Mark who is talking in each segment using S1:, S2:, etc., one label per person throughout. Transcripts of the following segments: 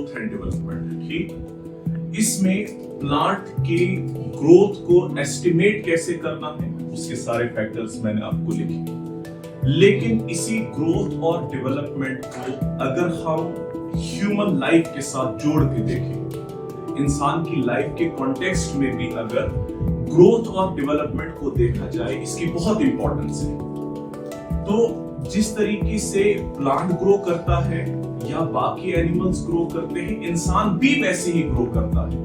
S1: Growth and development है, ठीक। इसमें प्लांट के ग्रोथ को एस्टिमेट कैसे करना है, उसके सारे फैक्टर्स मैंने आपको लिखे। लेकिन इसी ग्रोथ और डेवलपमेंट को अगर हम ह्यूमन लाइफ के साथ जोड़ के देखें, इंसान की लाइफ के कॉन्टेक्स्ट में भी अगर ग्रोथ और डेवलपमेंट को देखा जाए, इसकी बहुत इंपॉर्टेंस है। तो जिस तरीके से प्लांट ग्रो करता है या बाकी एनिमल्स ग्रो करते हैं, इंसान भी वैसे ही ग्रो करता है।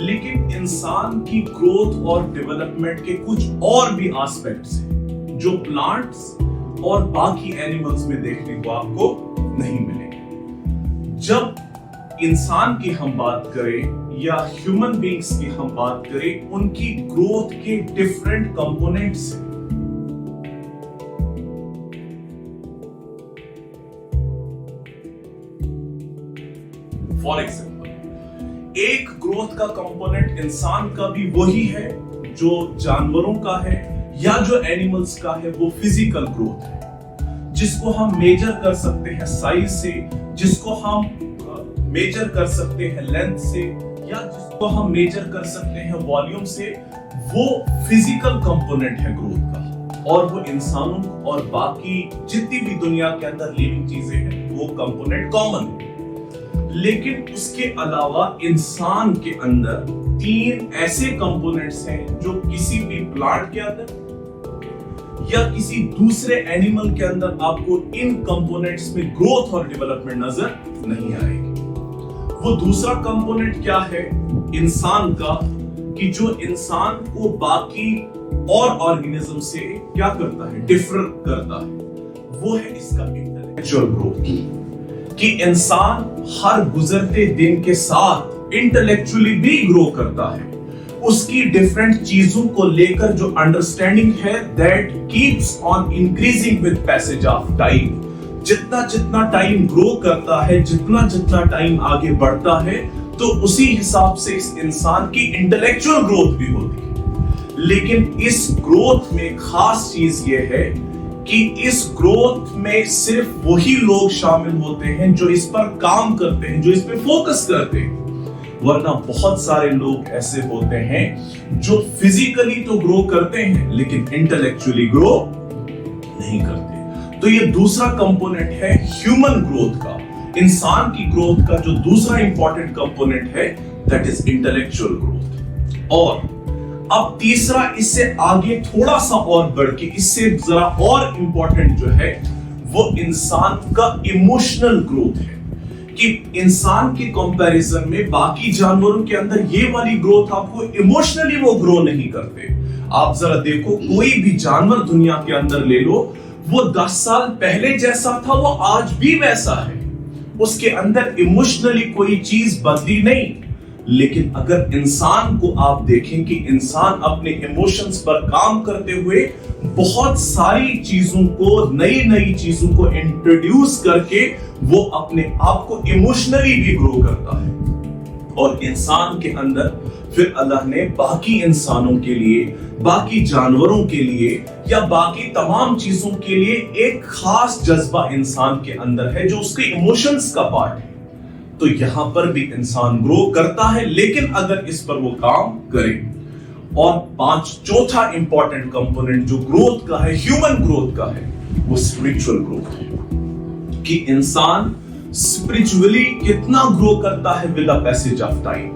S1: लेकिन इंसान की ग्रोथ और डेवलपमेंट के कुछ और भी एस्पेक्ट्स हैं जो प्लांट्स और बाकी एनिमल्स में देखने को आपको नहीं मिलेंगे। जब इंसान की हम बात करें या ह्यूमन बीइंग्स की हम बात करें, उनकी ग्रोथ के डिफरेंट कंपोनेंट्स हैं। फॉर एग्जाम्पल, एक ग्रोथ का कंपोनेंट इंसान का भी वही है जो जानवरों का है या जो एनिमल्स का है, वो फिजिकल ग्रोथ है, जिसको हम मेजर कर सकते हैं साइज से, जिसको हम मेजर कर सकते हैं लेंथ से, या जिसको हम मेजर कर सकते हैं वॉल्यूम से। वो फिजिकल कंपोनेंट है ग्रोथ का, और वो इंसानों और बाकी जितनी भी दुनिया के अंदर लिविंग चीजें हैं, वो कंपोनेंट कॉमन है। लेकिन उसके अलावा इंसान के अंदर 3 ऐसे कंपोनेंट्स हैं जो किसी भी प्लांट के अंदर या किसी दूसरे एनिमल के अंदर आपको इन कंपोनेंट्स में ग्रोथ और डेवलपमेंट नजर नहीं आएगी। वो दूसरा कंपोनेंट क्या है इंसान का, कि जो इंसान को बाकी और ऑर्गेनिज्म से क्या करता है, डिफर करता है, वो है इसका इंटेलेक्चुअल ग्रोथ। कि इंसान हर गुजरते दिन के साथ इंटेलेक्चुअली भी ग्रो करता है। उसकी डिफरेंट चीजों को लेकर जो अंडरस्टैंडिंग है, that keeps on increasing with passage of time. जितना जितना टाइम ग्रो करता है, जितना जितना टाइम आगे बढ़ता है, तो उसी हिसाब से इस इंसान की इंटेलेक्चुअल ग्रोथ भी होती है। लेकिन इस ग्रोथ में खास चीज ये है कि इस ग्रोथ में सिर्फ वही लोग शामिल होते हैं जो इस पर काम करते हैं, जो इस पे फोकस करते हैं। वरना बहुत सारे लोग ऐसे होते हैं जो फिजिकली तो ग्रो करते हैं लेकिन इंटेलेक्चुअली ग्रो नहीं करते। तो ये दूसरा कंपोनेंट है ह्यूमन ग्रोथ का, इंसान की ग्रोथ का जो दूसरा इंपॉर्टेंट कंपोनेंट है, दैट इज इंटेलेक्चुअल ग्रोथ। और अब तीसरा, इससे आगे थोड़ा सा और बढ़ के, इससे जरा और इंपॉर्टेंट जो है, वो इंसान का इमोशनल ग्रोथ है। कि इंसान के कंपैरिजन में बाकी जानवरों के अंदर ये वाली ग्रोथ आपको इमोशनली वो ग्रो नहीं करते। आप जरा देखो, कोई भी जानवर दुनिया के अंदर ले लो, वो 10 साल पहले जैसा था वो आज भी वैसा है, उसके अंदर इमोशनली कोई चीज बदली नहीं। लेकिन अगर इंसान को आप देखें कि इंसान अपने इमोशंस पर काम करते हुए बहुत सारी चीजों को, नई नई चीजों को इंट्रोड्यूस करके वो अपने आप को इमोशनली भी ग्रो करता है। और इंसान के अंदर फिर अल्लाह ने बाकी इंसानों के लिए, बाकी जानवरों के लिए या बाकी तमाम चीजों के लिए एक खास जज्बा इंसान के अंदर है जो उसके इमोशंस का पार्ट है। तो यहां पर भी इंसान ग्रो करता है, लेकिन अगर इस पर वो काम करे। और चौथा इंपॉर्टेंट कंपोनेंट जो ग्रोथ का है, ह्यूमन ग्रोथ का है, वो स्पिरिचुअल ग्रोथ है। कि इंसान स्पिरिचुअली कितना ग्रो करता है with the passage of time.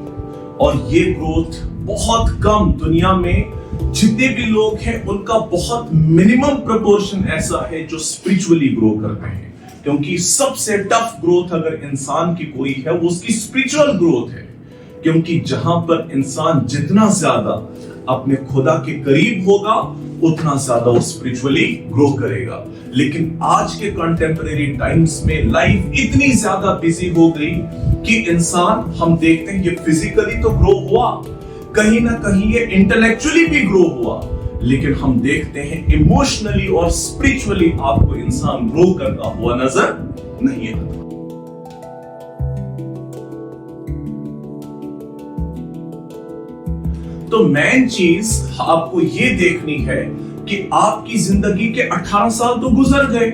S1: और ये ग्रोथ बहुत कम, दुनिया में जितने भी लोग हैं उनका बहुत मिनिमम प्रोपोर्शन ऐसा है जो स्पिरिचुअली ग्रो करते हैं। क्योंकि सबसे टफ ग्रोथ अगर इंसान की कोई है, वो उसकी स्पिरिचुअल ग्रोथ है। क्योंकि जहां पर इंसान जितना ज्यादा अपने खुदा के करीब होगा, उतना ज्यादा वो स्पिरिचुअली ग्रो करेगा। लेकिन आज के कंटेम्परेरी टाइम्स में लाइफ इतनी ज्यादा बिजी हो गई कि इंसान, हम देखते हैं ये फिजिकली तो ग्रो हुआ, कहीं ना कहीं ये इंटेलेक्चुअली भी ग्रो हुआ, लेकिन हम देखते हैं इमोशनली और स्पिरिचुअली आपको इंसान ग्रो करता हुआ नजर नहीं आता। तो मेन चीज आपको ये देखनी है कि आपकी जिंदगी के 18 साल तो गुजर गए,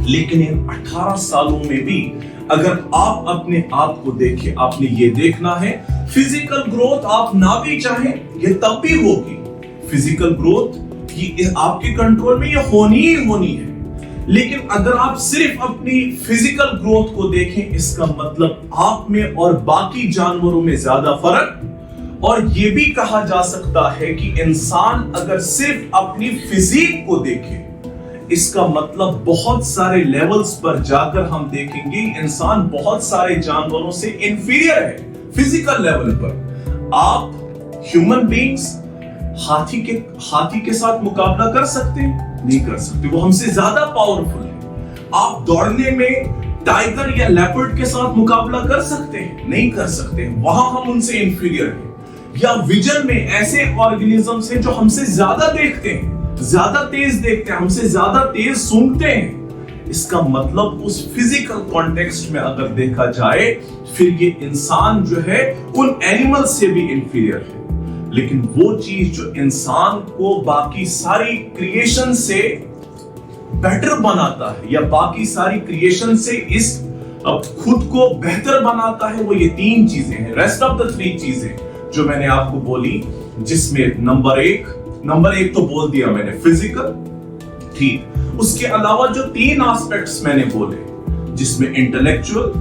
S1: लेकिन इन 18 सालों में भी अगर आप अपने आप को देखें, आपने ये देखना है फिजिकल ग्रोथ आप ना भी चाहें ये तब भी होगी। फिजिकल ग्रोथ ये आपके कंट्रोल में ये होनी ही होनी है। लेकिन अगर आप सिर्फ अपनी फिजिकल ग्रोथ को देखें, इसका मतलब आप में और बाकी जानवरों में ज्यादा फर्क। और यह भी कहा जा सकता है कि इंसान अगर सिर्फ अपनी फिजिक को देखे, इसका मतलब बहुत सारे लेवल्स पर जाकर हम देखेंगे इंसान बहुत सारे जानवरों से इंफीरियर है फिजिकल लेवल पर। आप ह्यूमन बीइंग्स हाथी के साथ मुकाबला कर सकते हैं? नहीं कर सकते, वो हमसे ज्यादा पावरफुल है। आप दौड़ने में टाइगर या लेपर्ड के साथ मुकाबला कर सकते हैं? नहीं कर सकते, वहां हम उनसे इंफीरियर हैं। या विजन में ऐसे ऑर्गेनिजम्स हैं जो हमसे ज्यादा देखते हैं, ज्यादा तेज देखते हैं, हमसे ज्यादा तेज सूंघते हैं। इसका मतलब उस फिजिकल कॉन्टेक्स्ट में अगर देखा जाए फिर ये इंसान जो है उन एनिमल से भी इंफीरियर है। लेकिन वो चीज जो इंसान को बाकी सारी क्रिएशन से बेटर बनाता है या बाकी सारी क्रिएशन से इस खुद को बेहतर बनाता है, वो ये तीन चीजें हैं। रेस्ट ऑफ द थ्री चीजें जो मैंने आपको बोली, जिसमें नंबर एक तो बोल दिया मैंने फिजिकल, ठीक। उसके अलावा जो तीन एस्पेक्ट्स मैंने बोले, जिसमें इंटेलेक्चुअल,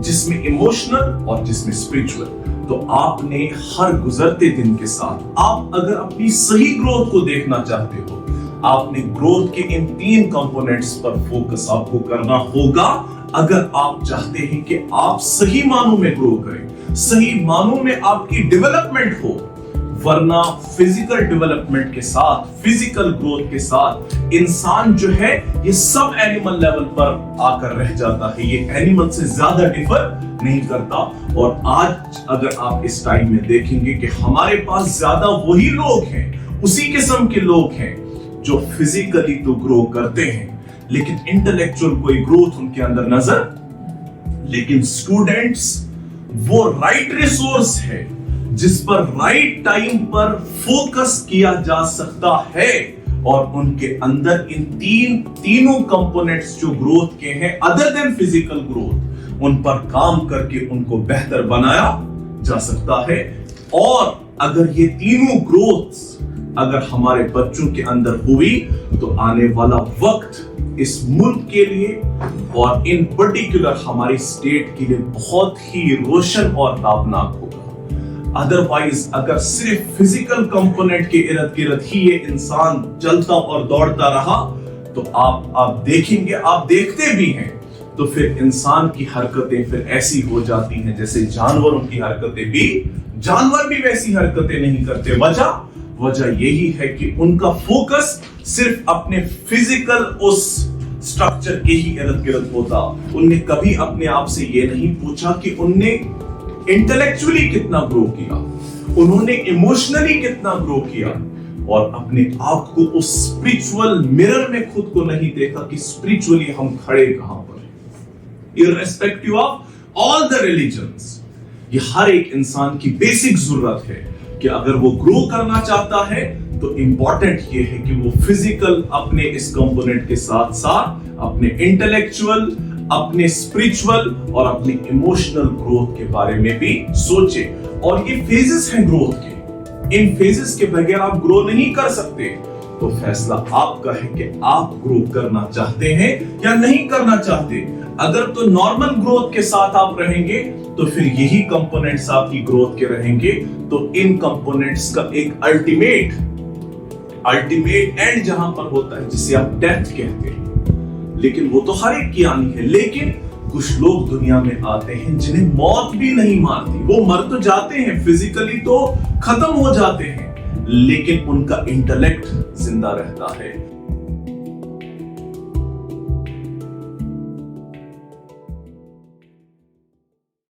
S1: जिसमें इमोशनल और जिसमें स्पिरिचुअल, तो आपने हर गुजरते दिन के साथ आप अगर अपनी सही ग्रोथ को देखना चाहते हो, आपने ग्रोथ के इन तीन कंपोनेंट्स पर फोकस आपको करना होगा अगर आप चाहते हैं कि आप सही मानों में ग्रो करें, सही मानों में आपकी डेवलपमेंट हो। वरना फिजिकल डेवलपमेंट के साथ, फिजिकल ग्रोथ के साथ इंसान जो है ये सब एनिमल लेवल पर आकर रह जाता है, ये एनिमल से ज्यादा डिफर नहीं करता। और आज अगर आप इस टाइम में देखेंगे कि हमारे पास ज्यादा वही लोग हैं, उसी किस्म के लोग हैं जो फिजिकली तो ग्रो करते हैं लेकिन इंटेलेक्चुअल कोई ग्रोथ उनके अंदर नजर। लेकिन स्टूडेंट्स वो राइट रिसोर्स है जिस पर राइट टाइम पर फोकस किया जा सकता है और उनके अंदर इन तीनों कंपोनेंट्स जो ग्रोथ के हैं अदर देन फिजिकल ग्रोथ, उन पर काम करके उनको बेहतर बनाया जा सकता है। और अगर ये तीनों ग्रोथ्स अगर हमारे बच्चों के अंदर हुई तो आने वाला वक्त इस मुल्क के लिए और इन पर्टिकुलर हमारी स्टेट के लिए बहुत ही रोशन और ताबनाक होगा। अदरवाइज अगर सिर्फ फिजिकल कंपोनेंट के इर्द गिर्द ही ये इंसान चलता और दौड़ता रहा तो आप देखेंगे, आप देखते भी हैं, तो फिर इंसान की हरकतें फिर ऐसी हो जाती हैं जैसे जानवरों की हरकतें भी, जानवर भी वैसी हरकतें नहीं करते। वजह यही है कि उनका फोकस सिर्फ अपने फिजिकल उस स्ट्रक्चर के ही इर्द गिर्द होता। उनने कभी अपने आप से ये नहीं पूछा कि उनने इंटेलेक्चुअली कितना ग्रो किया, उन्होंने इमोशनली कितना ग्रो किया, और अपने आप को उस स्पिरिचुअल मिरर में खुद को नहीं देखा कि स्पिरिचुअली हम खड़े कहां पर। Irrespective of all the religions, ये हर एक इंसान की बेसिक जरूरत है कि अगर वो ग्रो करना चाहता है तो इंपॉर्टेंट ये है कि वो फिजिकल अपने इस कंपोनेंट के साथ साथ अपने इंटेलेक्चुअल, अपने स्पिरिचुअल और अपने इमोशनल ग्रोथ के बारे में भी सोचे। और ये फेजेस हैं ग्रोथ के, इन फेजेस के बगैर आप ग्रो नहीं कर सकते। तो फैसला आपका है कि आप ग्रो करना चाहते हैं या नहीं करना चाहते। अगर तो नॉर्मल ग्रोथ के साथ आप रहेंगे तो फिर यही कंपोनेंट्स आपकी ग्रोथ के रहेंगे। तो इन कंपोनेंट्स का एक अल्टीमेट एंड जहां पर होता है जिसे आप डेथ कहते हैं, लेकिन वो तो हर एक की आनी है। लेकिन कुछ लोग दुनिया में आते हैं जिन्हें मौत भी नहीं मारती, वो मर तो जाते हैं, फिजिकली तो खत्म हो जाते हैं, लेकिन उनका इंटेलेक्ट जिंदा रहता है।